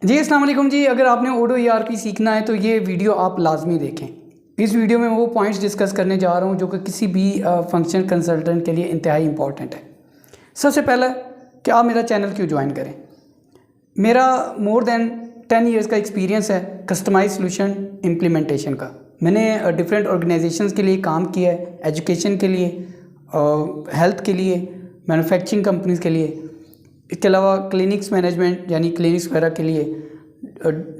जी अस्सलाम वालेकुम जी। अगर आपने ओडो ईआरपी सीखना है तो ये वीडियो आप लाजमी देखें। इस वीडियो में वो पॉइंट्स डिस्कस करने जा रहा हूँ जो कि किसी भी फंक्शन कंसल्टेंट के लिए इंतहाई इंपॉर्टेंट है। सबसे पहला कि आप मेरा चैनल क्यों ज्वाइन करें। मेरा मोर देन 10 ईयर्स का एक्सपीरियंस है कस्टमाइज सोल्यूशन इम्प्लीमेंटेशन का। मैंने डिफरेंट ऑर्गेनाइजेशंस के लिए काम किया है, एजुकेशन के लिए, हेल्थ के लिए, मैन्युफैक्चरिंग कंपनीज़ के लिए, इसके अलावा क्लिनिक्स मैनेजमेंट यानी क्लिनिक्स वगैरह के लिए,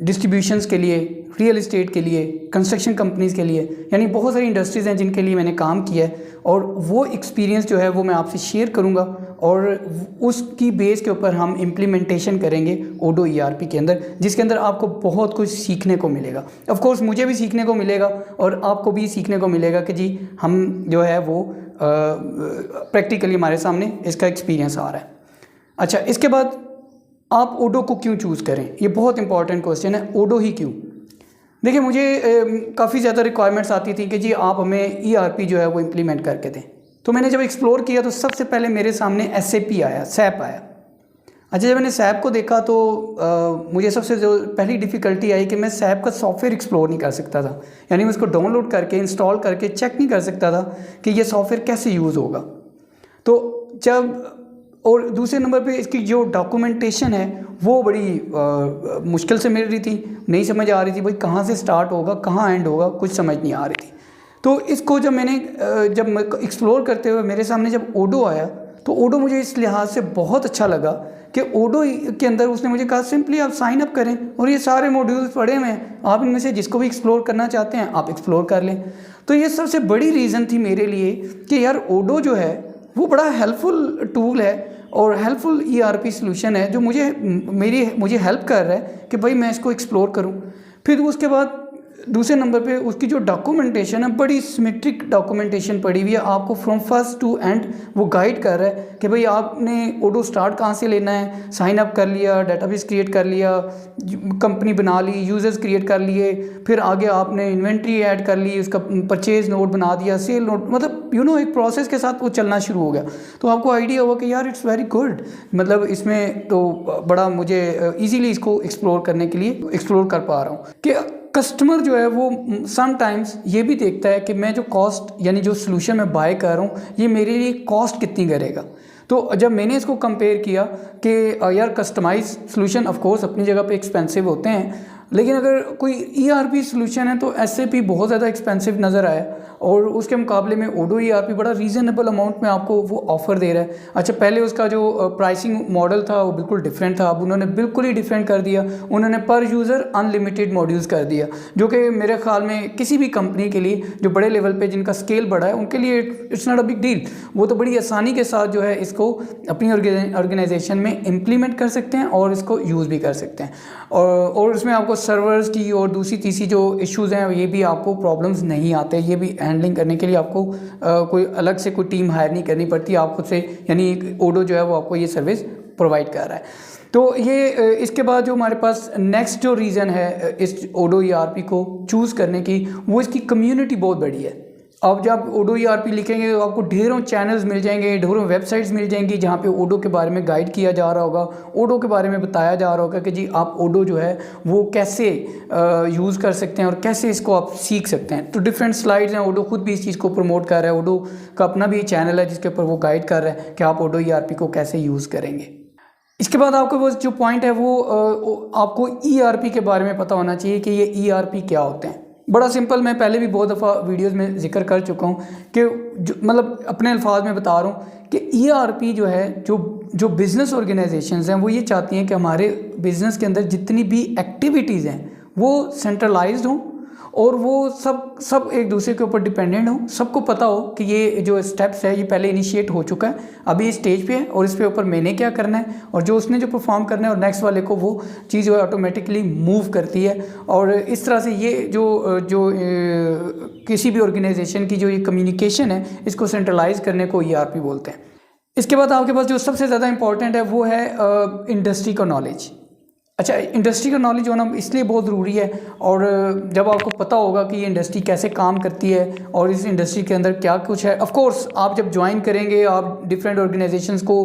डिस्ट्रीब्यूशंस के लिए, रियल इस्टेट के लिए, कंस्ट्रक्शन कंपनीज़ के लिए, यानी बहुत सारी इंडस्ट्रीज़ हैं जिनके लिए मैंने काम किया है। और वो एक्सपीरियंस जो है वो मैं आपसे शेयर करूंगा और उसकी बेस के ऊपर हम इम्प्लीमेंटेशन करेंगे ओडो ईआरपी के अंदर, जिसके अंदर आपको बहुत कुछ सीखने को मिलेगा। ऑफ कोर्स मुझे भी सीखने को मिलेगा और आपको भी सीखने को मिलेगा कि जी हम जो है वो प्रैक्टिकली हमारे सामने इसका एक्सपीरियंस आ रहा है। अच्छा, इसके बाद आप ओडो को क्यों चूज़ करें, ये बहुत इंपॉर्टेंट क्वेश्चन है। ओडो ही क्यों? देखिए, मुझे काफ़ी ज़्यादा रिक्वायरमेंट्स आती थी कि जी आप हमें ईआरपी जो है वो इम्प्लीमेंट करके दें। तो मैंने जब एक्सप्लोर किया तो सबसे पहले मेरे सामने एसएपी आया, सैप आया। अच्छा, जब मैंने सैप को देखा तो मुझे सबसे जो पहली डिफ़िकल्टी आई कि मैं सैप का सॉफ्टवेयर एक्सप्लोर नहीं कर सकता था। यानी मैं उसको डाउनलोड करके इंस्टॉल करके चेक नहीं कर सकता था कि ये सॉफ्टवेयर कैसे यूज़ होगा। तो जब और दूसरे नंबर पे इसकी जो डॉक्यूमेंटेशन है वो बड़ी मुश्किल से मिल रही थी, नहीं समझ आ रही थी भाई कहाँ से स्टार्ट होगा कहाँ एंड होगा, कुछ समझ नहीं आ रही थी। तो इसको जब मैंने जब एक्सप्लोर करते हुए मेरे सामने जब ओडो आया तो ओडो मुझे इस लिहाज से बहुत अच्छा लगा कि ओडो के अंदर उसने मुझे कहा सिंपली आप साइन अप करें और ये सारे मॉड्यूल्स पड़े हुए हैं, आप इनमें से जिसको भी एक्सप्लोर करना चाहते हैं आप एक्सप्लोर कर लें। तो ये सबसे बड़ी रीज़न थी मेरे लिए कि यार ओडो जो है वो बड़ा हेल्पफुल टूल है और हेल्पफुल ईआरपी सॉल्यूशन है जो मुझे हेल्प कर रहा है कि भाई मैं इसको एक्सप्लोर करूं। फिर उसके बाद दूसरे नंबर पे उसकी जो डॉक्यूमेंटेशन है बड़ी सिमेट्रिक डॉक्यूमेंटेशन पड़ी हुई है, आपको फ्रॉम फर्स्ट टू एंड वो गाइड कर रहा है कि भाई आपने ओडो स्टार्ट कहाँ से लेना है, साइन अप कर लिया, डाटाबेस क्रिएट कर लिया, कंपनी बना ली, यूज़र्स क्रिएट कर लिए, फिर आगे आपने इन्वेंट्री ऐड कर ली, उसका परचेज नोट बना दिया, सेल नोट, मतलब एक प्रोसेस के साथ वो चलना शुरू हो गया। तो आपको आइडिया होगा कि यार इट्स वेरी गुड, मतलब इसमें तो बड़ा मुझे ईजीली इसको एक्सप्लोर करने के लिए एक्सप्लोर कर पा रहा हूँ कि कस्टमर जो है वो समटाइम्स ये भी देखता है कि मैं जो कॉस्ट यानी जो सोल्यूशन मैं बाय कर रहा हूँ ये मेरे लिए कॉस्ट कितनी करेगा। तो जब मैंने इसको कंपेयर किया कि यार कस्टमाइज सोल्यूशन ऑफ कोर्स अपनी जगह पे एक्सपेंसिव होते हैं, लेकिन अगर कोई ईआरपी सोल्यूशन है तो एसएपी बहुत ज़्यादा एक्सपेंसिव नज़र आया और उसके मुकाबले में ओडो ईआरपी बड़ा रीज़नेबल अमाउंट में आपको वो ऑफ़र दे रहा है। अच्छा, पहले उसका जो प्राइसिंग मॉडल था वो बिल्कुल डिफरेंट था, अब उन्होंने बिल्कुल ही डिफरेंट कर दिया। उन्होंने पर यूज़र अनलिमिटेड मॉड्यूल्स कर दिया, जो कि मेरे ख्याल में किसी भी कंपनी के लिए जो बड़े लेवल पे जिनका स्केल बड़ा है उनके लिए it's not a big deal. वो तो बड़ी आसानी के साथ जो है इसको अपनी ऑर्गेनाइजेशन में इम्प्लीमेंट कर सकते हैं और इसको यूज़ भी कर सकते हैं। और इसमें आपको सर्वर्स की और दूसरी तीसरी जो इश्यूज़ हैं ये भी आपको प्रॉब्लम्स नहीं आते, ये भी हैंडलिंग करने के लिए आपको कोई अलग से कोई टीम हायर नहीं करनी पड़ती, आप खुद से, यानी ओडो जो है वो आपको ये सर्विस प्रोवाइड कर रहा है। तो ये इसके बाद जो हमारे पास नेक्स्ट जो रीज़न है इस ओडो ईआरपी को चूज़ करने की, वो इसकी कम्युनिटी बहुत बड़ी है। अब जब ओडो ईआरपी लिखेंगे तो आपको ढेरों चैनल्स मिल जाएंगे, ढेरों वेबसाइट्स मिल जाएंगी जहाँ पे ओडो के बारे में गाइड किया जा रहा होगा, ओडो के बारे में बताया जा रहा होगा कि जी आप ओडो जो है वो कैसे यूज़ कर सकते हैं और कैसे इसको आप सीख सकते हैं। तो डिफरेंट स्लाइड्स हैं, ओडो खुद भी इस चीज़ को प्रमोट कर रहा है, ओडो का अपना भी चैनल है जिसके ऊपर वो गाइड कर रहा है कि आप ओडो ईआरपी को कैसे यूज़ करेंगे। इसके बाद आपको वो जो पॉइंट है वो आपको ईआरपी के बारे में पता होना चाहिए कि ये ईआरपी क्या होते हैं। बड़ा सिंपल, मैं पहले भी बहुत दफ़ा वीडियोस में जिक्र कर चुका हूँ कि मतलब अपने अल्फाज में बता रहा हूँ कि ईआरपी जो है जो बिज़नेस ऑर्गेनाइजेशंस हैं वो ये चाहती हैं कि हमारे बिज़नेस के अंदर जितनी भी एक्टिविटीज़ हैं वो सेंट्रलाइज्ड हों और वो सब एक दूसरे के ऊपर डिपेंडेंट हो, सबको पता हो कि ये जो स्टेप्स है ये पहले इनिशिएट हो चुका है, अभी इस स्टेज पे है और इस पे ऊपर मैंने क्या करना है और जो उसने जो परफॉर्म करना है और नेक्स्ट वाले को वो चीज़ जो है ऑटोमेटिकली मूव करती है। और इस तरह से ये जो किसी भी ऑर्गेनाइजेशन की जो ये कम्युनिकेशन है इसको सेंट्रलाइज करने को ईआरपी बोलते हैं। इसके बाद आपके पास जो सबसे ज़्यादा इंपॉर्टेंट है वो है इंडस्ट्री का नॉलेज। अच्छा, इंडस्ट्री का नॉलेज होना इसलिए बहुत ज़रूरी है, और जब आपको पता होगा कि ये इंडस्ट्री कैसे काम करती है और इस इंडस्ट्री के अंदर क्या कुछ है। ऑफ कोर्स आप जब ज्वाइन करेंगे, आप डिफरेंट ऑर्गेनाइजेशंस को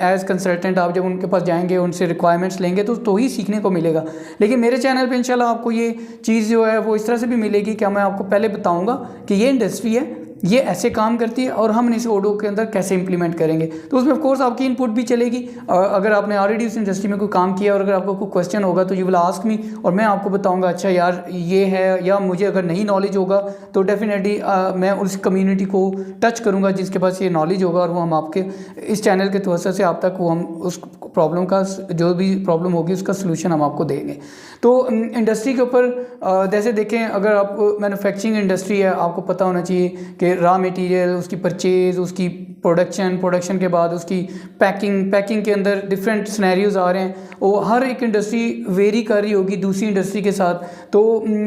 एज कंसल्टेंट आप जब उनके पास जाएंगे, उनसे रिक्वायरमेंट्स लेंगे तो ही सीखने को मिलेगा। लेकिन मेरे चैनल पे इंशाल्लाह आपको ये चीज़ जो है वो इस तरह से भी मिलेगी कि मैं आपको पहले बताऊँगा कि ये इंडस्ट्री है, ये ऐसे काम करती है और हम इस ओडो के अंदर कैसे इंप्लीमेंट करेंगे। तो उसमें ऑफ कोर्स आपकी इनपुट भी चलेगी। अगर आपने ऑलरेडी उस इंडस्ट्री में कोई काम किया और अगर आपको कोई क्वेश्चन होगा तो यू विल आस्क मी, और मैं आपको बताऊंगा अच्छा यार ये है, या मुझे अगर नहीं नॉलेज होगा तो डेफिनेटली मैं उस कम्युनिटी को टच करूंगा जिसके पास ये नॉलेज होगा, और वो हम आपके इस चैनल के तवज्जो से आप तक वो हम उस प्रॉब्लम का, जो भी प्रॉब्लम होगी उसका सलूशन हम आपको देंगे। तो इंडस्ट्री के ऊपर जैसे देखें, अगर आप मैन्युफैक्चरिंग इंडस्ट्री है, आपको पता होना चाहिए कि रॉ मटेरियल, उसकी परचेज़, उसकी प्रोडक्शन के बाद उसकी पैकिंग के अंदर डिफरेंट सिनेरियोज आ रहे हैं, वो हर एक इंडस्ट्री वेरी कर रही होगी दूसरी इंडस्ट्री के साथ। तो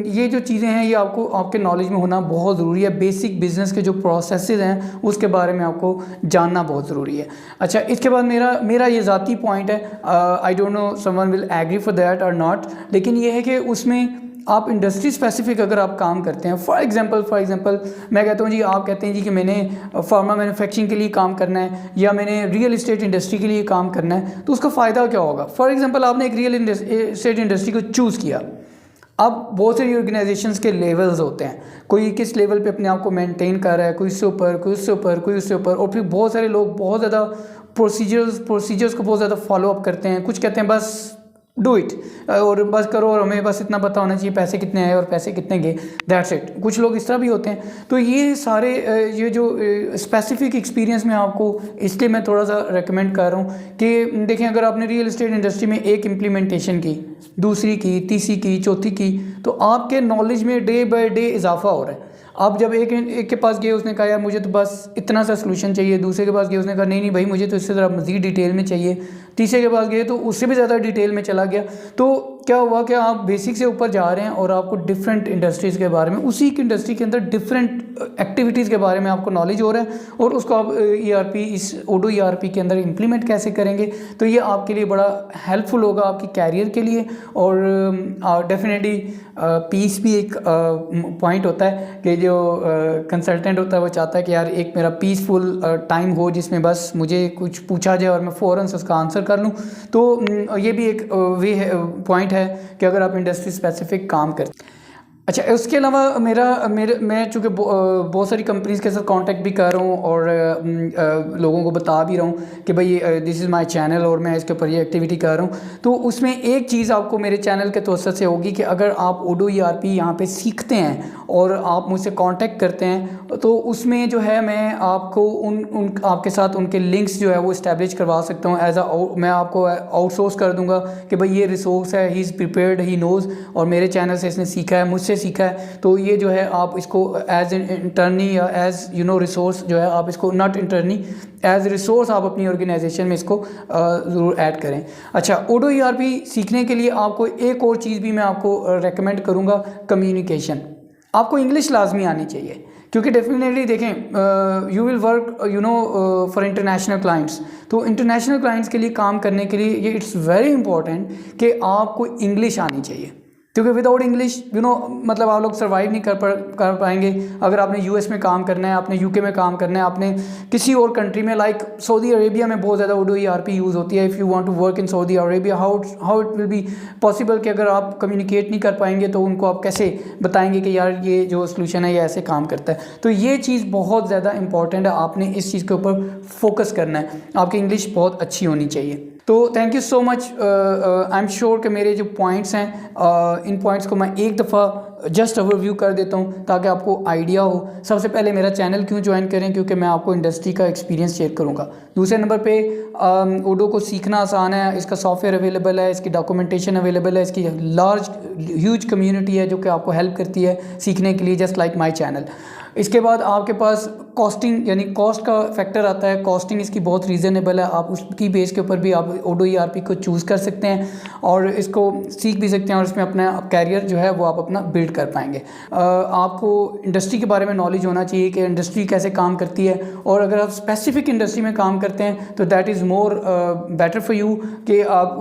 ये जो चीज़ें हैं ये आपको आपके नॉलेज में होना बहुत ज़रूरी है। बेसिक बिजनेस के जो प्रोसेसेस हैं उसके बारे में आपको जानना बहुत ज़रूरी है। अच्छा, इसके बाद मेरा ये ज़ाती पॉइंट है, I don't know someone will agree for that और नॉट, लेकिन ये है कि उसमें आप इंडस्ट्री स्पेसिफिक अगर आप काम करते हैं, फॉर एग्जांपल मैं कहता हूँ जी, आप कहते हैं जी कि मैंने फार्मा मैन्युफैक्चरिंग के लिए काम करना है या मैंने रियल इस्टेट इंडस्ट्री के लिए काम करना है, तो उसका फ़ायदा क्या होगा। फॉर एग्जांपल आपने एक रियल इस्टेट इंडस्ट्री को चूज़ किया। अब बहुत सारी ऑर्गेनाइजेशंस के लेवल्स होते हैं, कोई किस लेवल पे अपने आप को मेंटेन कर रहा है, कोई इससे ऊपर, कोई उससे ऊपर, कोई उससे ऊपर, और फिर बहुत सारे लोग बहुत ज़्यादा प्रोसीजर्स को बहुत ज़्यादा फॉलो अप करते हैं। कुछ कहते हैं बस डू इट और बस करो, और हमें बस इतना पता होना चाहिए पैसे कितने आए और पैसे कितने गए, दैट्स इट। कुछ लोग इस तरह भी होते हैं। तो ये सारे ये जो स्पेसिफिक एक्सपीरियंस में आपको, इसलिए मैं थोड़ा सा रेकमेंड कर रहा हूँ कि देखें, अगर आपने रियल एस्टेट इंडस्ट्री में एक इम्प्लीमेंटेशन की, दूसरी की, तीसरी की, चौथी की, तो आपके नॉलेज में डे बाय डे इजाफा हो रहा है। आप जब एक के पास गए, उसने कहा यार मुझे तो बस इतना सा सलूशन चाहिए, दूसरे के पास गए, उसने कहा नहीं भाई मुझे तो इससे ज़रा मज़ीद डिटेल में चाहिए, तीसरे के पास गए तो उससे भी ज़्यादा डिटेल में चला गया। तो क्या हुआ कि आप बेसिक से ऊपर जा रहे हैं और आपको डिफरेंट इंडस्ट्रीज़ के बारे में, उसी इंडस्ट्री के अंदर डिफरेंट एक्टिविटीज़ के बारे में आपको नॉलेज हो रहा है, और उसको आप ERP, इस ओडो ERP के अंदर इम्प्लीमेंट कैसे करेंगे। तो ये आपके लिए बड़ा हेल्पफुल होगा आपकी कैरियर के लिए। और डेफिनेटली पीस भी एक पॉइंट होता है कि जो कंसल्टेंट होता है वो चाहता है कि यार एक मेरा पीसफुल टाइम हो जिसमें बस मुझे कुछ पूछा जाए और मैं फ़ौरन से उसका आंसर कर लूँ। तो ये भी एक वे है, पॉइंट है कि अगर आप इंडस्ट्री स्पेसिफिक काम करते हैं। अच्छा, उसके अलावा मैं चूँकि बहुत सारी कंपनीज़ के साथ कांटेक्ट भी कर रहा हूँ और लोगों को बता भी रहा हूँ कि भाई दिस इज़ माय चैनल और मैं इसके ऊपर ये एक्टिविटी कर रहा हूँ। तो उसमें एक चीज़ आपको मेरे चैनल के तवज्जो से होगी कि अगर आप ओडो ERP यहाँ पे सीखते हैं और आप मुझसे कांटेक्ट करते हैं, तो उसमें जो है मैं आपको उन आपके साथ उनके लिंक्स जो है वो इस्टेब्लिश करवा सकता हूँ। मैं आपको आउटसोर्स कर दूँगा कि भाई ये रिसोर्स है, he is prepared, he knows, और मेरे चैनल से इसने सीखा है, मुझसे सीखा है। तो ये जो है आप इसको एज इंटर्नी या एज रिसोर्स जो है आप इसको, नॉट इंटर्नी, एज रिसोर्स आप अपनी ऑर्गेनाइजेशन में इसको ज़रूर ऐड करें। अच्छा, ओडो ERP सीखने के लिए आपको एक और चीज़ भी मैं आपको रेकमेंड करूँगा, कम्युनिकेशन। आपको इंग्लिश लाजमी आनी चाहिए, क्योंकि डेफिनेटली देखें you will work for international clients. तो इंटरनेशनल क्लाइंट्स के लिए काम करने के लिए ये इट्स वेरी इंपॉर्टेंट कि आपको इंग्लिश आनी चाहिए, क्योंकि विदाउट इंग्लिश मतलब आप लोग सर्वाइव नहीं कर पाएंगे। अगर आपने US में काम करना है, आपने UK में काम करना है, आपने किसी और कंट्री में, लाइक सऊदी अरेबिया में बहुत ज़्यादा ओडो ERP यूज़ होती है। If you want to work in Saudi Arabia, how it will be possible कि अगर आप कम्युनिकेट नहीं कर पाएंगे तो उनको आप कैसे बताएंगे कि यार ये जो सोल्यूशन है ये ऐसे काम करता है। तो ये चीज़ बहुत ज़्यादा इंपॉर्टेंट है, आपने इस चीज़ के ऊपर फोकस करना है, आपकी इंग्लिश बहुत अच्छी होनी चाहिए। तो thank you so much. I am sure कि मेरे जो पॉइंट्स हैं इन पॉइंट्स को मैं एक दफ़ा जस्ट ओवरव्यू कर देता हूँ ताकि आपको आइडिया हो। सबसे पहले मेरा चैनल क्यों ज्वाइन करें, क्योंकि मैं आपको इंडस्ट्री का एक्सपीरियंस शेयर करूँगा। दूसरे नंबर पे ओडो को सीखना आसान है, इसका सॉफ्टवेयर अवेलेबल है, इसकी डॉक्यूमेंटेशन अवेलेबल है, इसकी लार्ज ह्यूज कम्युनिटी है जो कि आपको हेल्प करती है सीखने के लिए, जस्ट लाइक माई चैनल। इसके बाद आपके पास कॉस्टिंग यानी कॉस्ट का फैक्टर आता है। कॉस्टिंग इसकी बहुत रीज़नेबल है, आप उसकी बेस के ऊपर भी आप ओडो ERP को चूज़ कर सकते हैं और इसको सीख भी सकते हैं और इसमें अपना कैरियर जो है वो आप अपना बिल्ड बिल्ड कर पाएंगे। आपको इंडस्ट्री के बारे में नॉलेज होना चाहिए कि इंडस्ट्री कैसे काम करती है, और अगर आप स्पेसिफिक इंडस्ट्री में काम करते हैं तो that is more better for you कि आप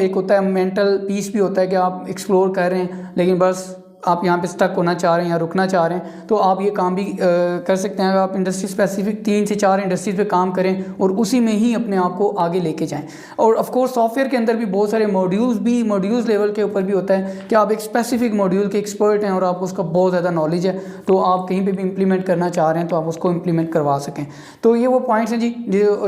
एक होता है मेंटल पीस भी होता है कि आप एक्सप्लोर कर रहे हैं, लेकिन बस आप यहाँ पे स्टक होना चाह रहे हैं या रुकना चाह रहे हैं, तो आप ये काम भी कर सकते हैं। अगर आप इंडस्ट्री स्पेसिफिक 3 से 4 इंडस्ट्रीज़ पे काम करें और उसी में ही अपने आप को आगे लेके जाएं। और ऑफ कोर्स सॉफ्टवेयर के अंदर भी बहुत सारे मॉड्यूल्स लेवल के ऊपर भी होता है कि आप एक स्पेसिफिक मॉड्यूल के एक्सपर्ट हैं और आप उसका बहुत ज़्यादा नॉलेज है, तो आप कहीं पर भी इम्प्लीमेंट करना चाह रहे हैं तो आप उसको इम्प्लीमेंट करवा सकें। तो ये वो पॉइंट्स हैं जी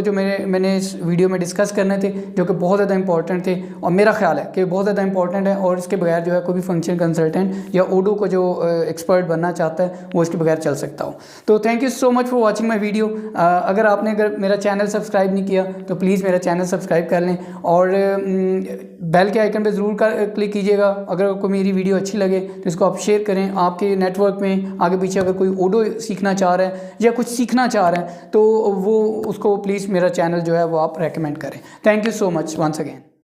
जो मैंने इस वीडियो में डिस्कस करने थे, जो कि बहुत ज़्यादा इंपॉर्टेंट थे और मेरा ख्याल है कि बहुत ज़्यादा इंपॉर्टेंट है, और इसके बगैर जो है कोई भी फंक्शन कंसल्टेंट या ओडो को जो एक्सपर्ट बनना चाहता है वो इसके बगैर चल सकता हो। तो thank you so much for watching my video. अगर मेरा चैनल सब्सक्राइब नहीं किया तो प्लीज़ मेरा चैनल सब्सक्राइब कर लें, और बेल के आइकन पे ज़रूर क्लिक कीजिएगा। अगर आपको मेरी वीडियो अच्छी लगे तो इसको आप शेयर करें। आपके नेटवर्क में आगे पीछे अगर कोई ओडो सीखना चाह रहा है या कुछ सीखना चाह रहा है तो वो उसको प्लीज़ मेरा चैनल जो है वो आप रेकमेंड करें। Thank you so much once again.